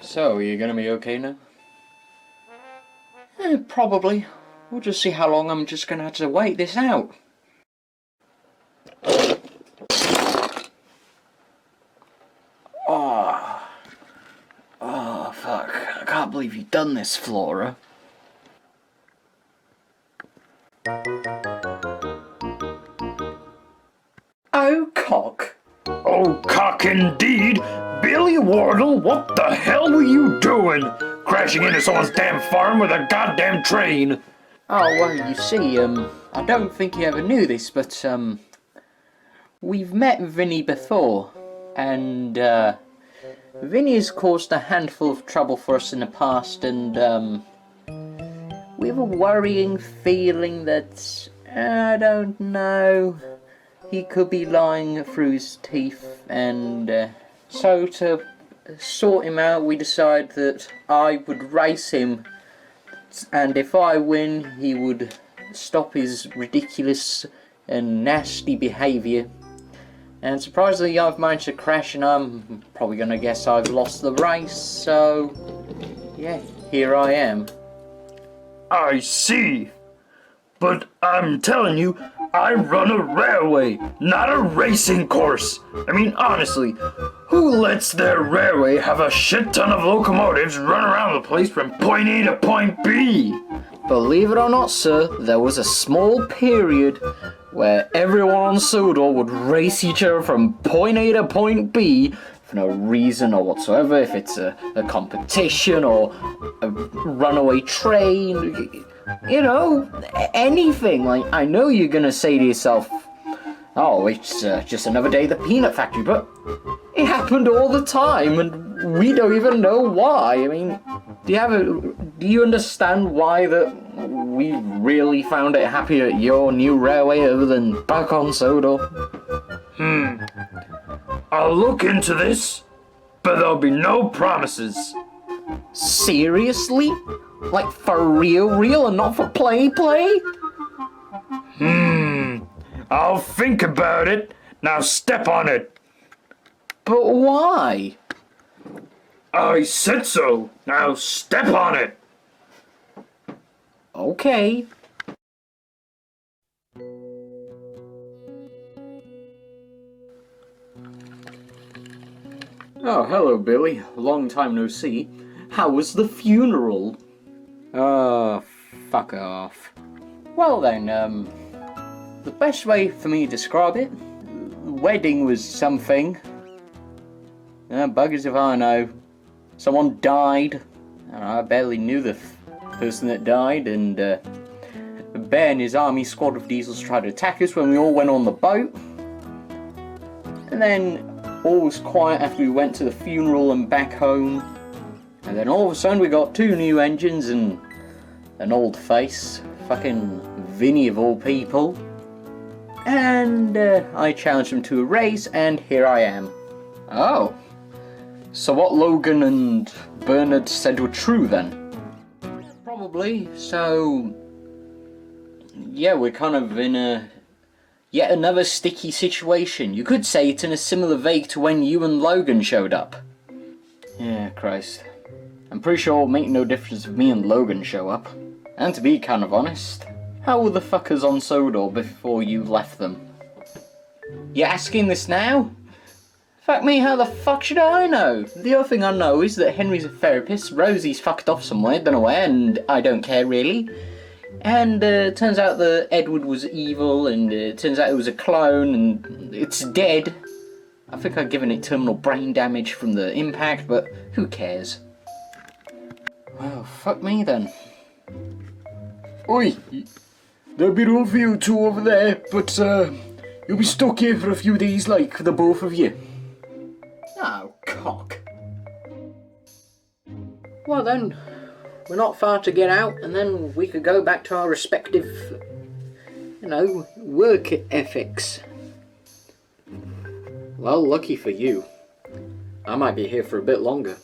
So, are you gonna be okay now? Probably. We'll just see how long I'm just gonna have to wait this out. Oh, fuck. I can't believe you've done this, Flora. Oh, cock. Oh, cock indeed! Billy Wardle, what the hell were you doing? Crashing into someone's damn farm with a goddamn train! Oh, well, you see, I don't think you ever knew this, but, we've met Vinnie before, and, Vinnie has caused a handful of trouble for us in the past, and, we have a worrying feeling that, I don't know, he could be lying through his teeth, and, so to sort him out, we decide that I would race him, and if I win, he would stop his ridiculous and nasty behaviour. And surprisingly, I've managed to crash, and I'm probably going to guess I've lost the race, so yeah, here I am. I see. But I'm telling you, I run a railway, not a racing course. I mean, honestly, who lets their railway have a shit ton of locomotives run around the place from point A to point B? Believe it or not, sir, there was a small period where everyone on Sodor would race each other from point A to point B for no reason or whatsoever, if it's a competition or a runaway train, you know, anything. Like, I know you're gonna say to yourself, oh, it's just another day at the peanut factory, but it happened all the time, and we don't even know why. I mean, do you understand why that we really found it happy at your new railway other than back on Sodor? I'll look into this, but there'll be no promises. Seriously? Like, for real and not for play? I'll think about it. Now step on it. But why? I said so. Now step on it. Okay. Oh, hello, Billy. Long time no see. How was the funeral? Oh, fuck off. Well then, the best way for me to describe it, the wedding was something. Buggers if I know. Someone died. I barely knew the person that died, and Ben and his army squad of diesels tried to attack us when we all went on the boat. And then all was quiet after we went to the funeral and back home. And then all of a sudden we got 2 new engines and an old face. Fucking Vinnie of all people. And I challenged him to a race, and here I am. Oh. So what Logan and Bernard said were true then? Probably. So yeah, we're kind of in yet another sticky situation. You could say it's in a similar vein to when you and Logan showed up. Yeah, Christ. I'm pretty sure it'll make no difference if me and Logan show up. And to be kind of honest, how were the fuckers on Sodor before you left them? You asking this now? Fuck me, how the fuck should I know? The other thing I know is that Henry's a therapist, Rosie's fucked off somewhere, don't know where, and I don't care really. And turns out that Edward was evil, and turns out it was a clone, and it's dead. I think I've given it terminal brain damage from the impact, but who cares? Well, fuck me then. Oi! There'll be room for you two over there, but you'll be stuck here for a few days, like, for the both of you. Oh, cock. Well then, we're not far to get out, and then we could go back to our respective, work ethics. Well, lucky for you. I might be here for a bit longer.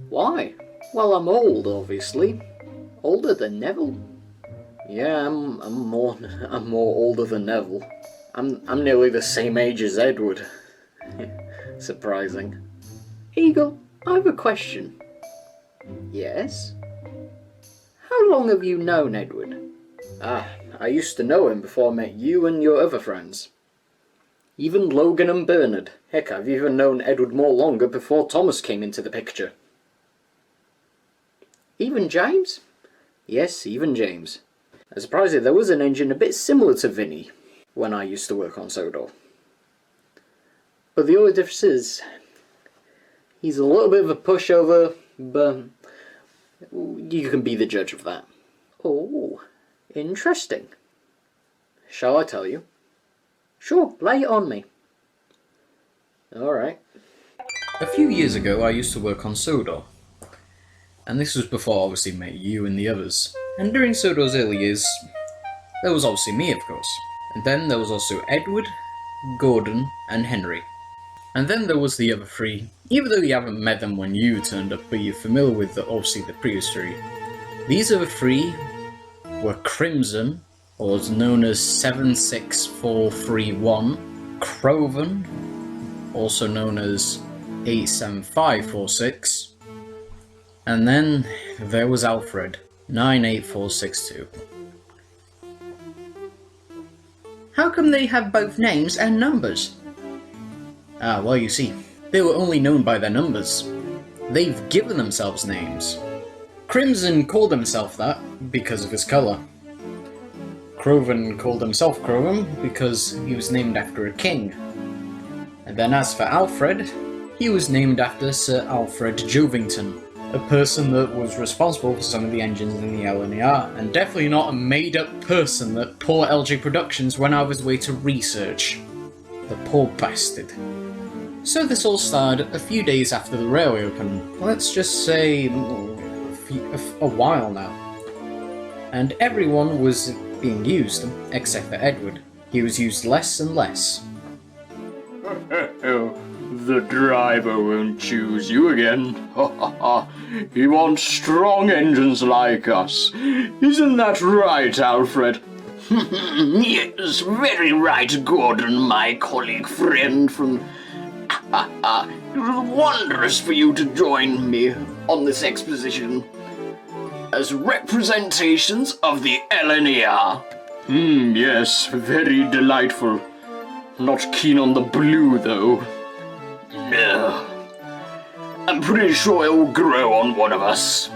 Why? Well, I'm old, obviously. Older than Neville. Yeah, I'm more older than Neville. I'm nearly the same age as Edward. Surprising. Eagle, I have a question. Yes? How long have you known Edward? I used to know him before I met you and your other friends. Even Logan and Bernard. Heck, I've even known Edward more longer before Thomas came into the picture. Even James? Yes, even James. I'm surprised that there was an engine a bit similar to Vinnie when I used to work on Sodor. But the only difference is, he's a little bit of a pushover, but you can be the judge of that. Oh, interesting. Shall I tell you? Sure, lay it on me. Alright. A few years ago I used to work on Sodor. And this was before I obviously met you and the others. And during Sodor's early years, there was obviously me, of course. And then there was also Edward, Gordon, and Henry. And then there was the other three. Even though you haven't met them when you turned up, but you're familiar with obviously the previous three. These other three were Crimson, or known as 76431, Croven, also known as 87546, and then there was Alfred, 98462. How come they have both names and numbers? Well, you see, they were only known by their numbers. They've given themselves names. Crimson called himself that because of his colour. Croven called himself Croven because he was named after a king. And then as for Alfred, he was named after Sir Alfred Jovington, a person that was responsible for some of the engines in the LNER, and definitely not a made-up person that poor LG Productions went out of his way to research. The poor bastard. So this all started a few days after the railway opened. Let's just say a while now. And everyone was being used, except for Edward. He was used less and less. The driver won't choose you again. He wants strong engines like us. Isn't that right, Alfred? Yes, very right, Gordon, my colleague friend from... It was wondrous for you to join me on this exposition as representations of the LNER. Yes, very delightful. Not keen on the blue, though. No. I'm pretty sure it will grow on one of us.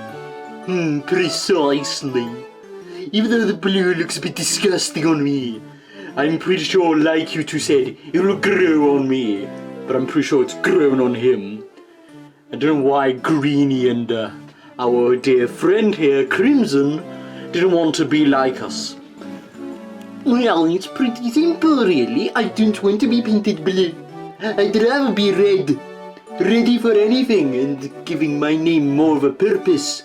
Precisely. Even though the blue looks a bit disgusting on me, I'm pretty sure, like you two said, it will grow on me. But I'm pretty sure it's grown on him. I don't know why Greenie and our dear friend here, Crimson, didn't want to be like us. Well, it's pretty simple, really. I don't want to be painted blue. I'd rather be red. Ready for anything and giving my name more of a purpose.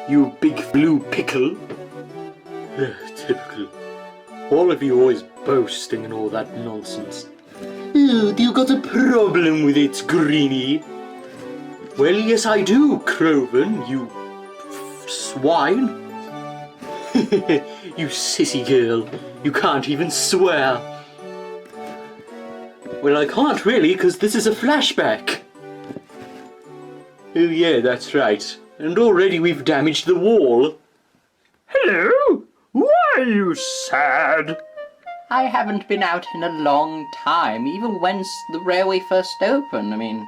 You big blue pickle. Typical. All of you always boasting and all that nonsense. Oh, do you got a problem with it, Greenie? Well, yes I do, Croven, you swine. You sissy girl. You can't even swear. Well, I can't really, because this is a flashback. Oh yeah, that's right. And already we've damaged the wall. Hello? Why are you sad? I haven't been out in a long time, even when the railway first opened. I mean,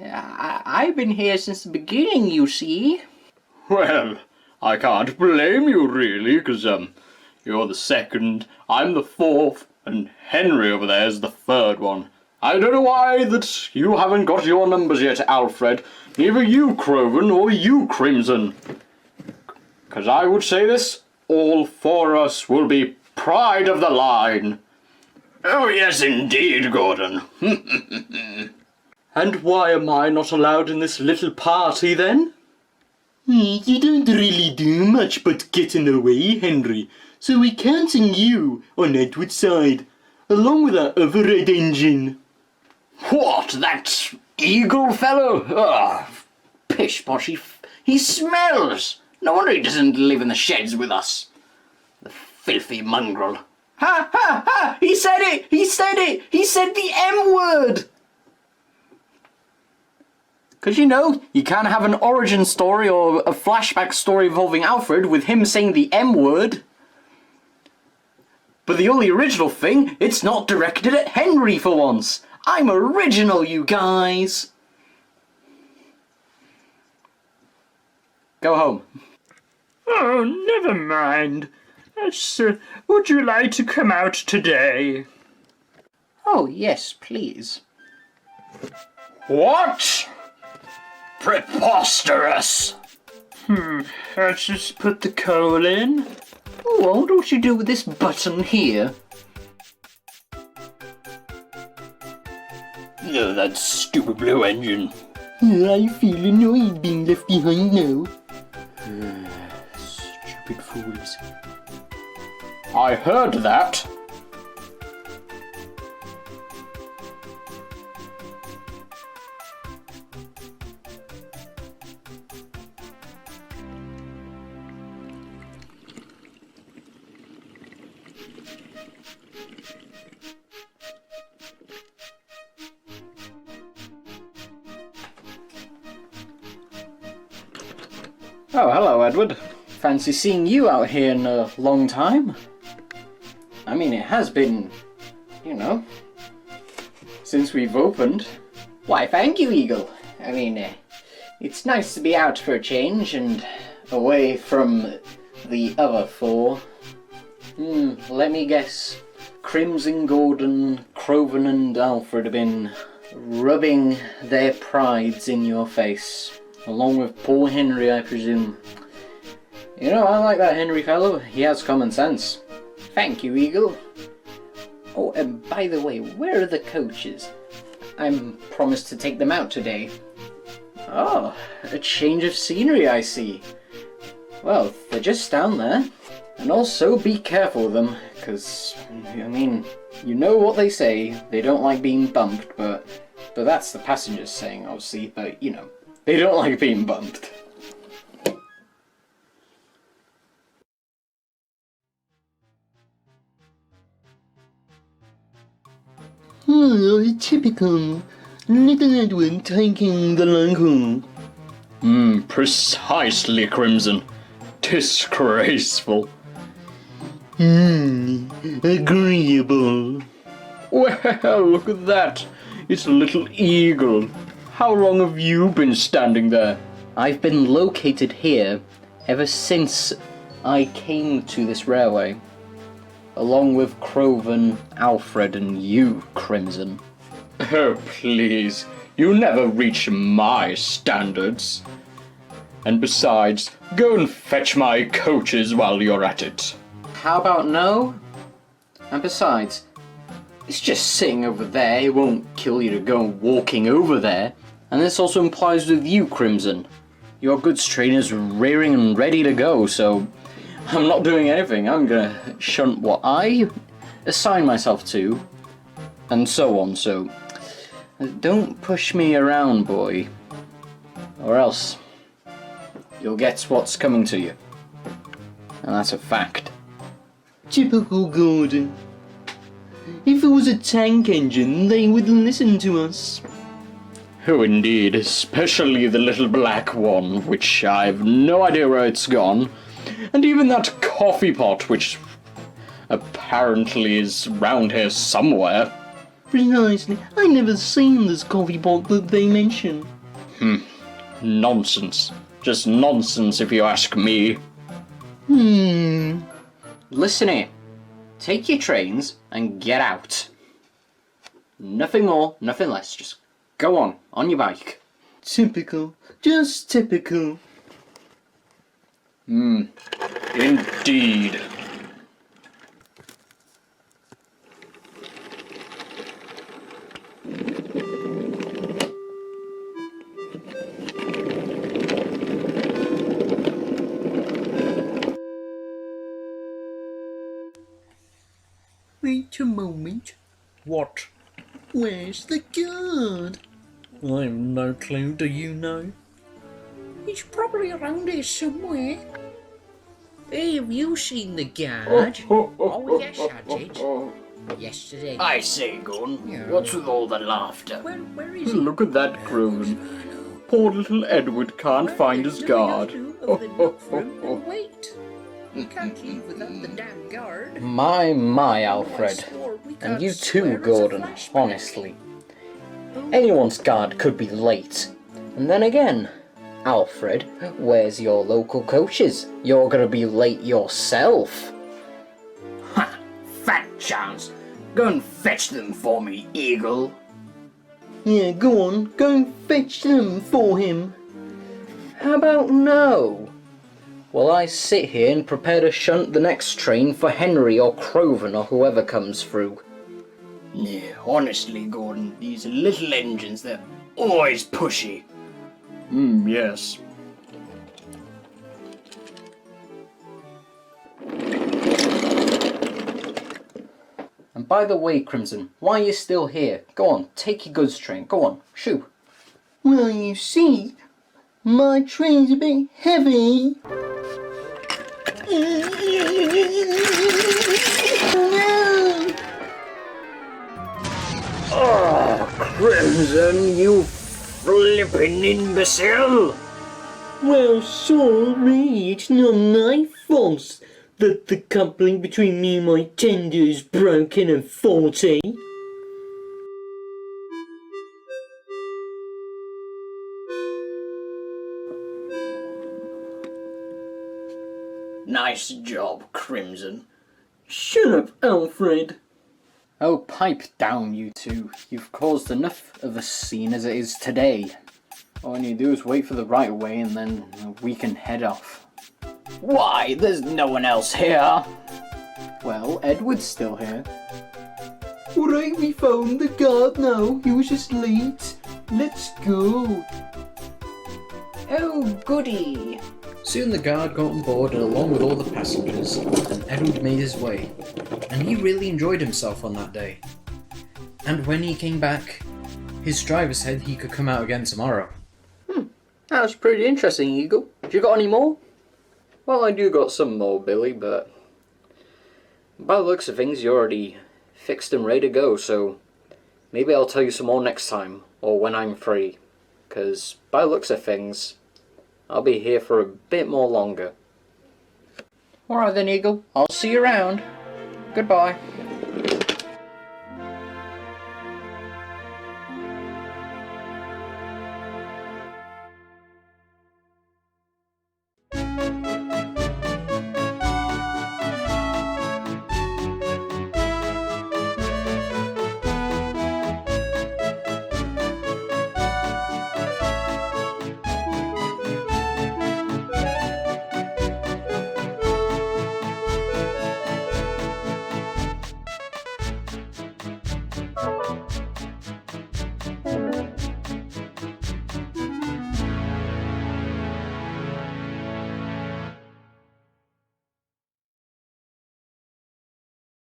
I've been here since the beginning, you see. Well, I can't blame you, really, because, you're the second, I'm the fourth, and Henry over there is the third one. I don't know why that you haven't got your numbers yet, Alfred. Neither you, Croven, or you, Crimson. 'Cause I would say this, all four of us will be pride of the line. Oh, yes, indeed, Gordon. And why am I not allowed in this little party, then? You don't really do much but get in the way, Henry, so we're counting you on Edward's side, along with our other red engine. What, that eagle fellow? Oh, pish-posh, he smells. No wonder he doesn't live in the sheds with us. The filthy mongrel. Ha, ha, ha! He said it! He said it! He said the M-word! Because, you know, you can't have an origin story or a flashback story involving Alfred with him saying the M-word. But the only original thing, it's not directed at Henry for once. I'm original, you guys. Go home. Oh, never mind. Would you like to come out today? Oh, yes, please. What? Preposterous! Let's just put the coal in. Oh, what don't you do with this button here? Oh, that stupid blue engine. I feel annoyed being left behind now. Stupid fools. I heard that. Oh, hello, Edward. Fancy seeing you out here in a long time. I mean, it has been, you know, since we've opened. Why, thank you, Eagle. I mean, it's nice to be out for a change and away from the other four. Let me guess. Crimson, Gordon, Croven and Alfred have been rubbing their prides in your face. Along with poor Henry, I presume. You know, I like that Henry fellow. He has common sense. Thank you, Eagle. Oh, and by the way, where are the coaches? I'm promised to take them out today. Oh, a change of scenery, I see. Well, they're just down there. And also be careful with them, because, I mean, you know what they say. They don't like being bumped, but that's the passengers saying, obviously, but, you know. They don't like being bumped. Oh, typical. Little Edward taking the long haul. Precisely, Crimson. Disgraceful. Agreeable. Well, look at that. It's a little eagle. How long have you been standing there? I've been located here ever since I came to this railway, along with Croven, Alfred, and you, Crimson. Oh, please. You never reach my standards. And besides, go and fetch my coaches while you're at it. How about no? And besides, it's just sitting over there. It won't kill you to go walking over there. And this also implies with you, Crimson. Your goods train is rearing and ready to go, so I'm not doing anything. I'm gonna shunt what I assign myself to, and so on, so don't push me around, boy. Or else you'll get what's coming to you. And that's a fact. Typical Gordon. If it was a tank engine, they would listen to us. Oh, indeed, especially the little black one, which I've no idea where it's gone, and even that coffee pot, which apparently is round here somewhere. Precisely. I never seen this coffee pot that they mention. Nonsense. Just nonsense if you ask me. Listen here. Take your trains and get out. Nothing more, nothing less. Just go on your bike. Typical. Just typical. Indeed. Wait a moment. What? Where's the guard? I have no clue, do you know? He's probably around here somewhere. Hey, have you seen the guard? Oh, yes, I did. Yesterday. I say, Gordon, Yeah. what's with all the laughter? Where is he? Look at that groan. Poor little Edward can't find his guard. Wait. We can't leave without the damn guard. My, Alfred. swore we And can't you swear too, as a Gordon, flashback. honestly. Anyone's guard could be late. And then again, Alfred, where's your local coaches? You're gonna be late yourself. Ha! Fat chance! Go and fetch them for me, Eagle. Yeah, go on. Go and fetch them for him. How about no? Well, I sit here and prepare to shunt the next train for Henry or Croven or whoever comes through. Yeah, honestly, Gordon, these little engines, they're always pushy. Yes. And by the way, Crimson, why are you still here? Go on, take your goods train. Go on, shoo. Well, you see, my train's a bit heavy. Crimson, you flippin' imbecile! Well, sorry, it's not my fault that the coupling between me and my tender is broken and faulty. Nice job, Crimson. Shut up, Alfred. Oh, pipe down, you two. You've caused enough of a scene as it is today. All you need to do is wait for the right way and then we can head off. Why, there's no one else here. Well, Edward's still here. Alright, we found the guard now. He was just late. Let's go. Oh, goody. Soon the guard got on board along with all the passengers, and Edward made his way. And he really enjoyed himself on that day. And when he came back, his driver said he could come out again tomorrow. That was pretty interesting, Eagle. Have you got any more? Well, I do got some more, Billy, but by the looks of things, you're already fixed and ready to go, so maybe I'll tell you some more next time, or when I'm free. Because by the looks of things, I'll be here for a bit more longer. Alright then, Eagle. I'll see you around. Goodbye.